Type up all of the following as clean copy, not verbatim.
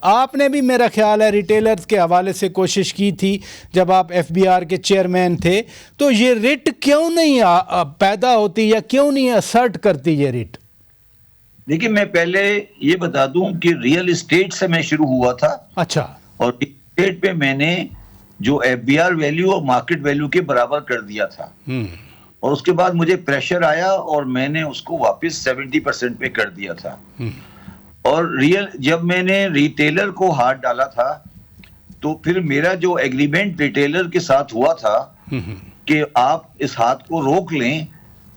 آپ نے بھی میرا خیال ہے ریٹیلرز کے حوالے سے کوشش کی تھی جب آپ ایف بی آر کے چیئرمین تھے, تو یہ ریٹ کیوں نہیں پیدا ہوتی یا کیوں نہیں اسرٹ کرتی یہ ریٹ؟ دیکھیں میں پہلے یہ بتا دوں کہ ریئل اسٹیٹ سے میں شروع ہوا تھا. اچھا. اور ریئل اسٹیٹ پہ میں نے جو ایف بی آر ویلیو اور مارکیٹ ویلیو کے برابر کر دیا تھا, اور اس کے بعد مجھے پریشر آیا اور میں نے اس کو واپس 70% پہ کر دیا تھا. اور جب میں نے ریٹیلر کو ہاتھ ڈالا تھا تو پھر میرا جو ایگریمنٹ ریٹیلر کے ساتھ ہوا تھا کہ آپ اس ہاتھ کو روک لیں,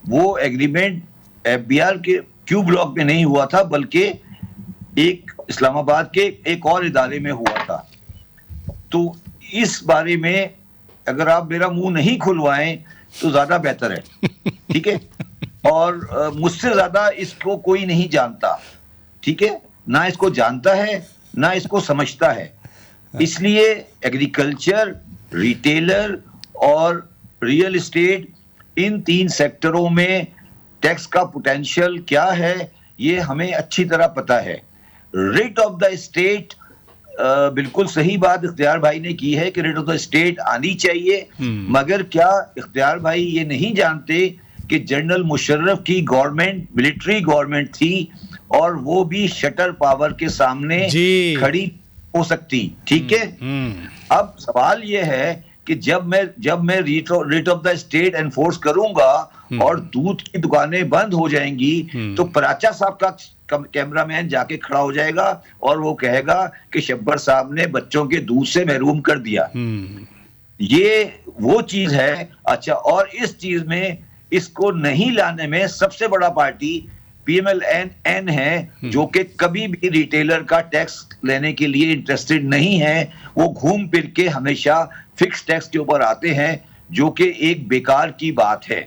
وہ ایگریمنٹ ایف بی آر کے کیو بلاک میں نہیں ہوا تھا بلکہ ایک اسلام آباد کے ایک اور ادارے میں ہوا تھا. تو اس بارے میں اگر آپ میرا منہ نہیں کھلوائیں تو زیادہ بہتر ہے, ٹھیک ہے. اور مجھ سے زیادہ اس کو کوئی نہیں جانتا, ٹھیک ہے, نہ اس کو جانتا ہے نہ اس کو سمجھتا ہے. اس لیے ایگریکلچر, ریٹیلر اور ریئل اسٹیٹ, ان 3 سیکٹروں میں ٹیکس کا پوٹینشیل کیا ہے یہ ہمیں اچھی طرح پتا ہے. ریٹ آف دا اسٹیٹ, بالکل صحیح بات اختیار بھائی نے کی ہے کہ ریٹ آف دا اسٹیٹ آنی چاہیے, مگر کیا اختیار بھائی یہ نہیں جانتے کہ جنرل مشرف کی گورنمنٹ ملٹری گورنمنٹ تھی اور وہ بھی شٹر پاور کے سامنے کھڑی ہو سکتی, ٹھیک ہے. اب سوال یہ ہے کہ جب میں rate of the state enforce کروں گا اور دودھ کی دکانیں بند ہو جائیں گی تو پراچا صاحب کا کیمرہ مین جا کے کھڑا ہو جائے گا اور وہ کہے گا کہ شبر صاحب نے بچوں کے دودھ سے محروم کر دیا. یہ وہ چیز ہے. اچھا, اور اس چیز میں اس کو نہیں لانے میں سب سے بڑا party P M L N ہے, جو کہ کبھی بھی ریٹیلر کا ٹیکس لینے کے لیے انٹرسٹڈ نہیں ہے. وہ گھوم پھر کے ہمیشہ فکس ٹیکس کے اوپر آتے ہیں, جو کہ ایک بیکار کی بات ہے.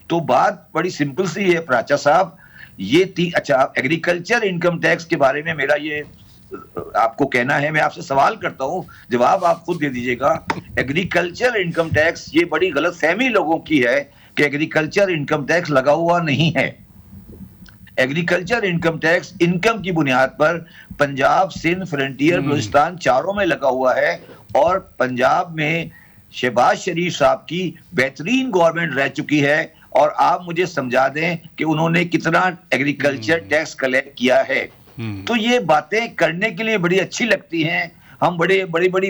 تو بات بڑی سمپل سی ہے پراچا صاحب. یہ اچھا, ایگریکلچر انکم ٹیکس کے بارے میں میرا یہ آپ کو کہنا ہے, میں آپ سے سوال کرتا ہوں, جواب آپ خود دے دیجئے گا. ایگریکلچر انکم ٹیکس, یہ بڑی غلط فہمی لوگوں کی ہے کہ ایگریکلچر انکم ٹیکس لگا ہوا نہیں ہے. ایگریکلچر انکم ٹیکس انکم کی بنیاد پر پنجاب, سندھ, فرنٹیئر, بلوچستان چاروں میں لگا ہوا ہے. اور پنجاب میں شہباز شریف صاحب کی بہترین گورنمنٹ رہ چکی ہے, اور آپ مجھے سمجھا دیں کہ انہوں نے کتنا ایگریکلچر ٹیکس کلیکٹ کیا ہے. تو یہ باتیں کرنے کے لیے بڑی اچھی لگتی ہیں, ہم بڑی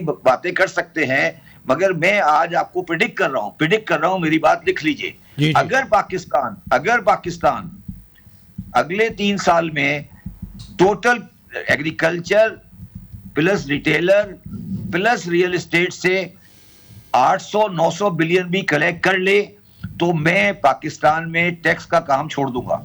باتیں کر سکتے ہیں, مگر میں آج آپ کو پریڈکٹ کر رہا ہوں, میری بات لکھ لیجئے. اگر پاکستان اگلے 3 سال میں total agriculture plus retailer plus real estate سے 800-900 بلین بھی کلیکٹ کر لے تو میں پاکستان میں ٹیکس کا کام چھوڑ دوں گا.